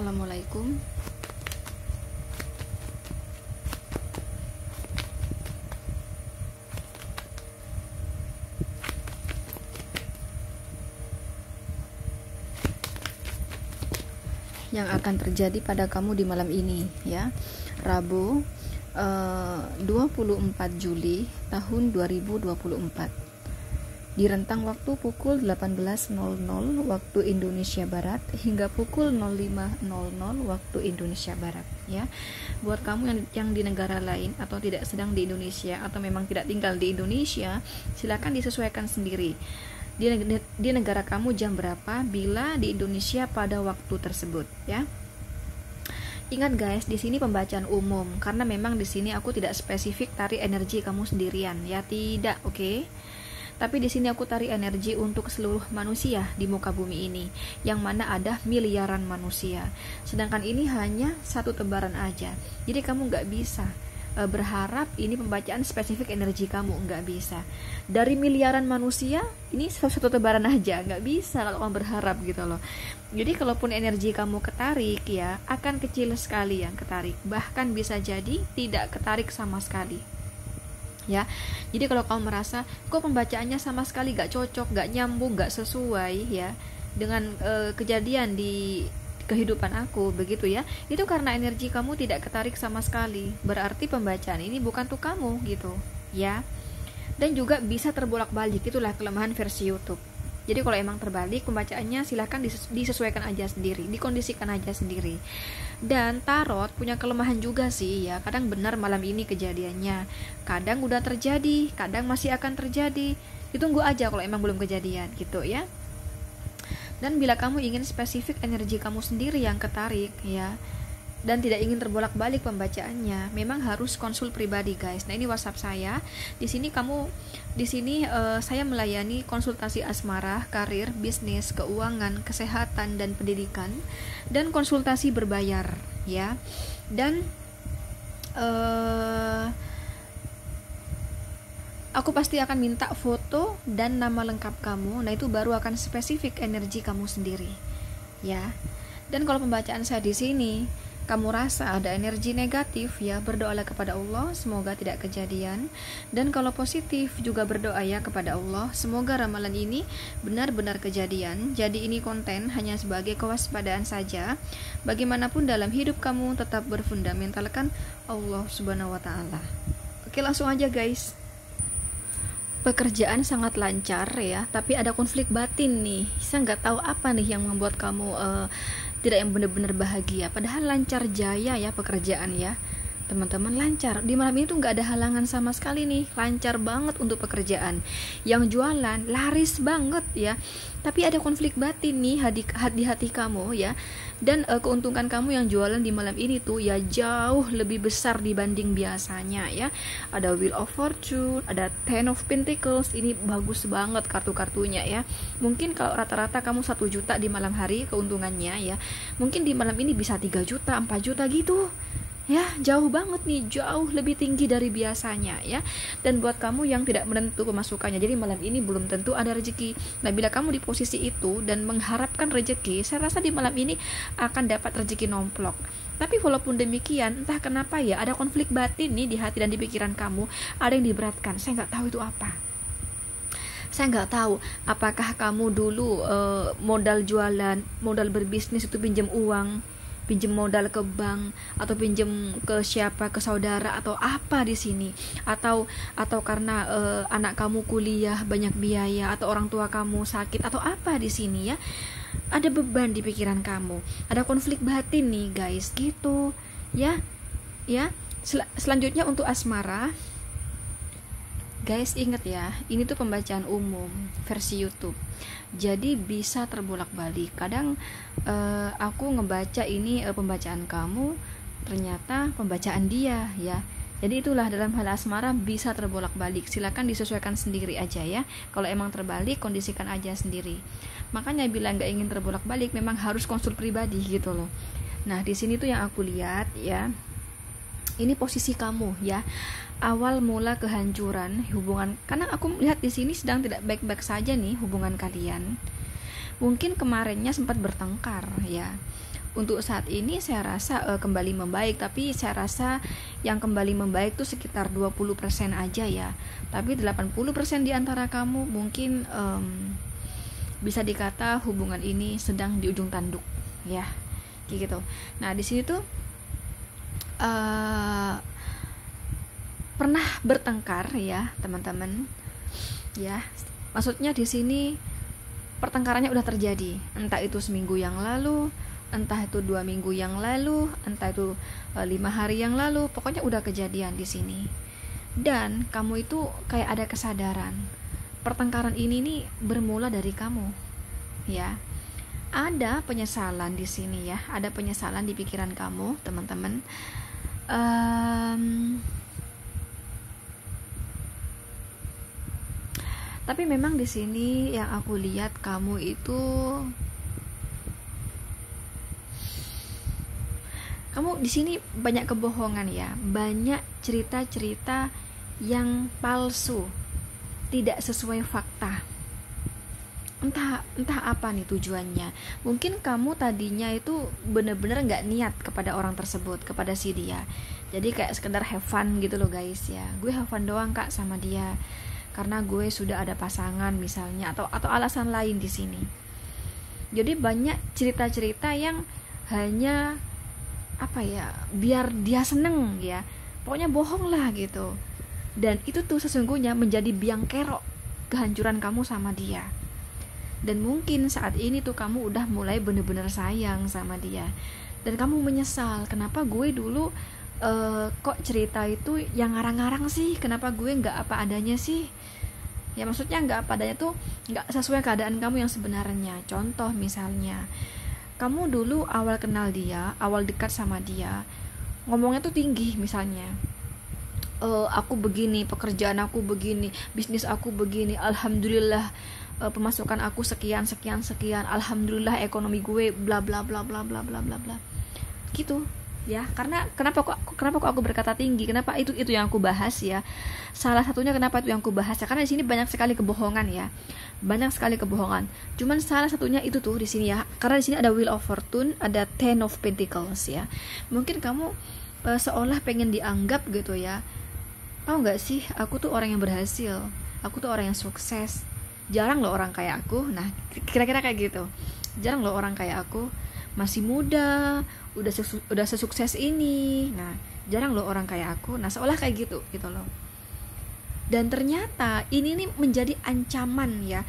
Assalamualaikum. Yang akan terjadi pada kamu di malam ini ya, Rabu 24 Juli tahun 2024 di rentang waktu pukul 18.00 waktu Indonesia Barat hingga pukul 05.00 waktu Indonesia Barat ya. Buat kamu yang di negara lain atau tidak sedang di Indonesia atau memang tidak tinggal di Indonesia, silakan disesuaikan sendiri di negara kamu jam berapa bila di Indonesia pada waktu tersebut ya. Ingat guys, di sini pembacaan umum karena memang di sini aku tidak spesifik tarik energi kamu sendirian ya, tidak, oke? Tapi di sini aku tarik energi untuk seluruh manusia di muka bumi ini, yang mana ada miliaran manusia. Sedangkan ini hanya satu tebaran aja. Jadi kamu nggak bisa berharap ini pembacaan spesifik energi kamu, nggak bisa. Dari miliaran manusia, ini satu tebaran aja, nggak bisa kalau kamu berharap gitu loh. Jadi kalaupun energi kamu ketarik ya, akan kecil sekali yang ketarik. Bahkan bisa jadi tidak ketarik sama sekali. Ya, jadi kalau kamu merasa kok pembacaannya sama sekali gak cocok, gak nyambung, gak sesuai ya dengan kejadian di kehidupan aku begitu ya, itu karena energi kamu tidak ketarik sama sekali, berarti pembacaan ini bukan untuk kamu gitu ya. Dan juga bisa terbolak-balik, itulah kelemahan versi YouTube. Jadi kalau emang terbalik pembacaannya silahkan disesuaikan aja sendiri, dikondisikan aja sendiri. Dan tarot punya kelemahan juga sih ya, kadang benar malam ini kejadiannya, kadang udah terjadi, kadang masih akan terjadi. Ditunggu aja kalau emang belum kejadian gitu ya. Dan bila kamu ingin spesifik energi kamu sendiri yang ketarik ya, dan tidak ingin terbolak-balik pembacaannya, memang harus konsul pribadi guys. Nah ini WhatsApp saya. Di sini saya melayani konsultasi asmara, karir, bisnis, keuangan, kesehatan dan pendidikan, dan konsultasi berbayar ya. Dan aku pasti akan minta foto dan nama lengkap kamu. Nah itu baru akan spesifik energi kamu sendiri ya. Dan kalau pembacaan saya di sini kamu rasa ada energi negatif ya, berdoalah kepada Allah semoga tidak kejadian. Dan kalau positif juga berdoa ya kepada Allah semoga ramalan ini benar-benar kejadian. Jadi ini konten hanya sebagai kewaspadaan saja. Bagaimanapun dalam hidup kamu tetap berfundamentalkan Allah Subhanahu wa taala. Oke, langsung aja guys. Pekerjaan sangat lancar ya, tapi ada konflik batin nih. Saya nggak tahu apa nih yang membuat kamu tidak yang benar-benar bahagia. Padahal lancar jaya ya pekerjaan ya, teman-teman, lancar. Di malam ini tuh nggak ada halangan sama sekali nih, lancar banget untuk pekerjaan. Yang jualan laris banget ya, tapi ada konflik batin nih di hati kamu ya. Dan keuntungan kamu yang jualan di malam ini tuh ya jauh lebih besar dibanding biasanya ya. Ada Wheel of Fortune, ada Ten of Pentacles, ini bagus banget kartu-kartunya ya. Mungkin kalau rata-rata kamu 1 juta di malam hari keuntungannya ya, mungkin di malam ini bisa 3 juta, 4 juta gitu ya, jauh banget nih, jauh lebih tinggi dari biasanya ya. Dan buat kamu yang tidak menentu pemasukannya, jadi malam ini belum tentu ada rezeki. Nah bila kamu di posisi itu dan mengharapkan rezeki, saya rasa di malam ini akan dapat rezeki nomplok. Tapi walaupun demikian, entah kenapa ya ada konflik batin nih di hati dan di pikiran kamu, ada yang diberatkan. Saya nggak tahu itu apa. Saya nggak tahu apakah kamu dulu modal jualan, modal berbisnis itu pinjam uang, pinjam modal ke bank, atau pinjam ke siapa, ke saudara atau apa di sini, atau karena anak kamu kuliah banyak biaya, atau orang tua kamu sakit, atau apa di sini ya. Ada beban di pikiran kamu, ada konflik batin nih guys gitu ya. Selanjutnya untuk asmara guys, ingat ya, ini tuh pembacaan umum versi YouTube, jadi bisa terbolak-balik. Kadang aku ngebaca ini pembacaan kamu, ternyata pembacaan dia ya. Jadi itulah dalam hal asmara bisa terbolak-balik. Silakan disesuaikan sendiri aja ya. Kalau emang terbalik, kondisikan aja sendiri. Makanya bila nggak ingin terbolak-balik, memang harus konsul pribadi gitu loh. Nah di sini tuh yang aku lihat ya, ini posisi kamu ya, awal mula kehancuran hubungan. Karena aku melihat di sini sedang tidak baik-baik saja nih hubungan kalian. Mungkin kemarinnya sempat bertengkar ya, untuk saat ini saya rasa kembali membaik, tapi saya rasa yang kembali membaik tuh sekitar 20% aja ya. Tapi 80% di antara kamu mungkin bisa dikata hubungan ini sedang di ujung tanduk ya, kayak gitu. Nah, di sini tuh pernah bertengkar ya, teman-teman. Ya, maksudnya di sini pertengkarannya udah terjadi, entah itu seminggu yang lalu, entah itu 2 minggu yang lalu, entah itu 5 hari yang lalu, pokoknya udah kejadian di sini. Dan kamu itu kayak ada kesadaran, pertengkaran ini nih bermula dari kamu, ya. Ada penyesalan di sini ya, ada penyesalan di pikiran kamu, teman-teman. Tapi memang di sini yang aku lihat kamu itu di sini banyak kebohongan ya, banyak cerita-cerita yang palsu, tidak sesuai fakta. Entah apa nih tujuannya. Mungkin kamu tadinya itu bener-bener nggak niat kepada orang tersebut, kepada si dia. Jadi kayak sekedar have fun gitu loh guys ya. Gue have fun doang kak sama dia, karena gue sudah ada pasangan misalnya, atau alasan lain di sini. Jadi banyak cerita-cerita yang hanya biar dia seneng ya, pokoknya bohong lah gitu. Dan itu tuh sesungguhnya menjadi biang kerok kehancuran kamu sama dia. Dan mungkin saat ini tuh kamu udah mulai bener-bener sayang sama dia, dan kamu menyesal, kenapa gue dulu kok cerita itu yang ngarang-ngarang sih, kenapa gue nggak apa adanya sih. Ya maksudnya nggak apa adanya tuh nggak sesuai keadaan kamu yang sebenarnya. Contoh misalnya, kamu dulu awal kenal dia, awal dekat sama dia, ngomongnya tuh tinggi misalnya, aku begini, pekerjaan aku begini, bisnis aku begini, alhamdulillah pemasukan aku sekian, alhamdulillah ekonomi gue bla bla bla bla bla bla bla bla gitu ya. Karena kenapa kok aku berkata tinggi, kenapa itu yang aku bahas ya. Salah satunya kenapa itu yang aku bahas ya, karena di sini banyak sekali kebohongan ya, banyak sekali kebohongan. Cuman salah satunya itu tuh di sini ya, karena di sini ada Wheel of Fortune, ada Ten of Pentacles ya. Mungkin kamu seolah pengen dianggap gitu ya, tahu nggak sih, aku tuh orang yang berhasil, aku tuh orang yang sukses, jarang loh orang kayak aku. Nah, kira-kira kayak gitu. Jarang loh orang kayak aku, masih muda, udah sesukses ini. Nah, jarang loh orang kayak aku. Nah, seolah kayak gitu loh. Dan ternyata ini nih menjadi ancaman ya.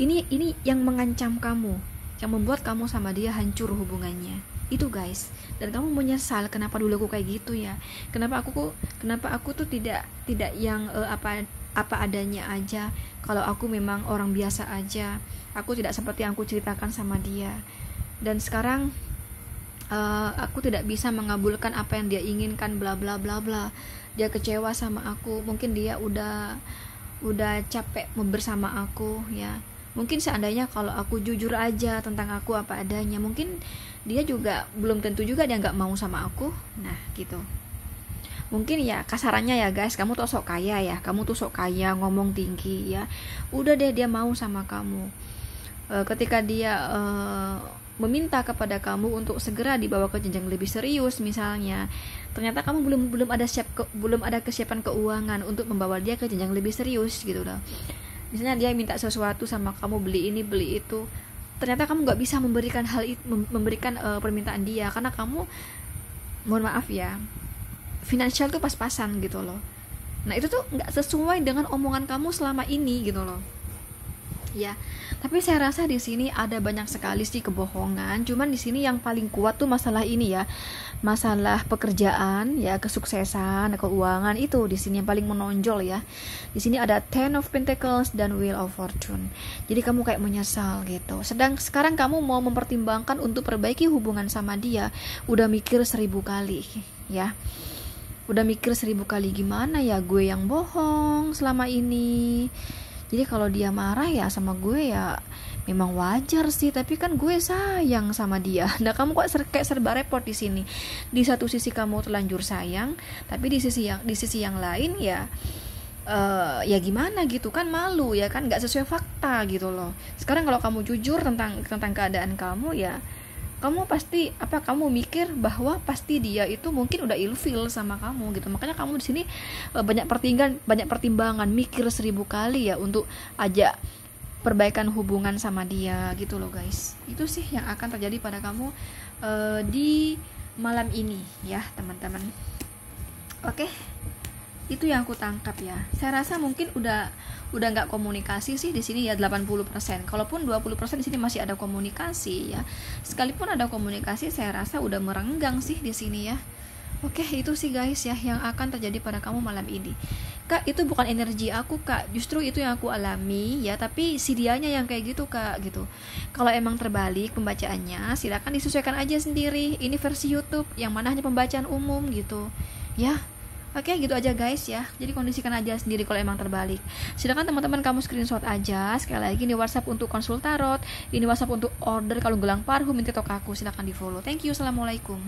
Ini yang mengancam kamu, yang membuat kamu sama dia hancur hubungannya. Itu guys. Dan kamu menyesal, kenapa dulu aku kayak gitu ya? Kenapa aku tuh tidak yang apa adanya aja. Kalau aku memang orang biasa aja, aku tidak seperti yang aku ceritakan sama dia. Dan sekarang aku tidak bisa mengabulkan apa yang dia inginkan, bla bla bla bla. Dia kecewa sama aku, mungkin dia udah capek bersama aku ya. Mungkin seandainya kalau aku jujur aja tentang aku apa adanya, mungkin dia juga belum tentu juga dia nggak mau sama aku. Nah gitu. Mungkin ya kasarannya ya guys, kamu tuh sok kaya ya, ngomong tinggi ya, udah deh dia mau sama kamu. Ketika dia meminta kepada kamu untuk segera dibawa ke jenjang lebih serius misalnya, ternyata kamu belum ada kesiapan keuangan untuk membawa dia ke jenjang lebih serius gitu loh. Misalnya dia minta sesuatu sama kamu, beli ini beli itu, ternyata kamu nggak bisa memberikan permintaan dia, karena kamu, mohon maaf ya, finansial tuh pas-pasan gitu loh. Nah itu tuh nggak sesuai dengan omongan kamu selama ini gitu loh ya. Tapi saya rasa di sini ada banyak sekali sih kebohongan. Cuman di sini yang paling kuat tuh masalah ini ya, masalah pekerjaan ya, kesuksesan, keuangan, itu di sini yang paling menonjol ya. Di sini ada Ten of Pentacles dan Wheel of Fortune. Jadi kamu kayak menyesal gitu. Sekarang kamu mau mempertimbangkan untuk perbaiki hubungan sama dia, udah mikir 1000 kali ya. Udah mikir 1000 kali, gimana ya gue yang bohong selama ini. Jadi kalau dia marah ya sama gue ya memang wajar sih, tapi kan gue sayang sama dia. Nah kamu kok kayak serba repot di sini. Di satu sisi kamu terlanjur sayang, tapi di sisi yang lain ya ya gimana gitu kan, malu ya kan, nggak sesuai fakta gitu loh. Sekarang kalau kamu jujur tentang keadaan kamu ya, kamu mikir bahwa pasti dia itu mungkin udah ilfil sama kamu gitu. Makanya kamu di sini banyak pertimbangan, mikir 1000 kali ya untuk ajak perbaikan hubungan sama dia gitu loh guys. Itu sih yang akan terjadi pada kamu di malam ini ya teman-teman. Oke, itu yang aku tangkap ya. Saya rasa mungkin udah nggak komunikasi sih di sini ya 80%. Kalaupun 20% di sini masih ada komunikasi ya. Sekalipun ada komunikasi, saya rasa udah merenggang sih di sini ya. Oke, itu sih guys ya yang akan terjadi pada kamu malam ini. Kak, itu bukan energi aku kak, justru itu yang aku alami ya, tapi si dianya yang kayak gitu kak gitu. Kalau emang terbalik pembacaannya, silakan disesuaikan aja sendiri. Ini versi YouTube yang mana hanya pembacaan umum gitu ya. Oke, gitu aja guys ya. Jadi kondisikan aja sendiri kalau emang terbalik. Silakan teman-teman kamu screenshot aja. Sekali lagi ini WhatsApp untuk konsul tarot, ini WhatsApp untuk order kalau gelang parfum minta tok aku, silakan di follow. Thank you, assalamualaikum.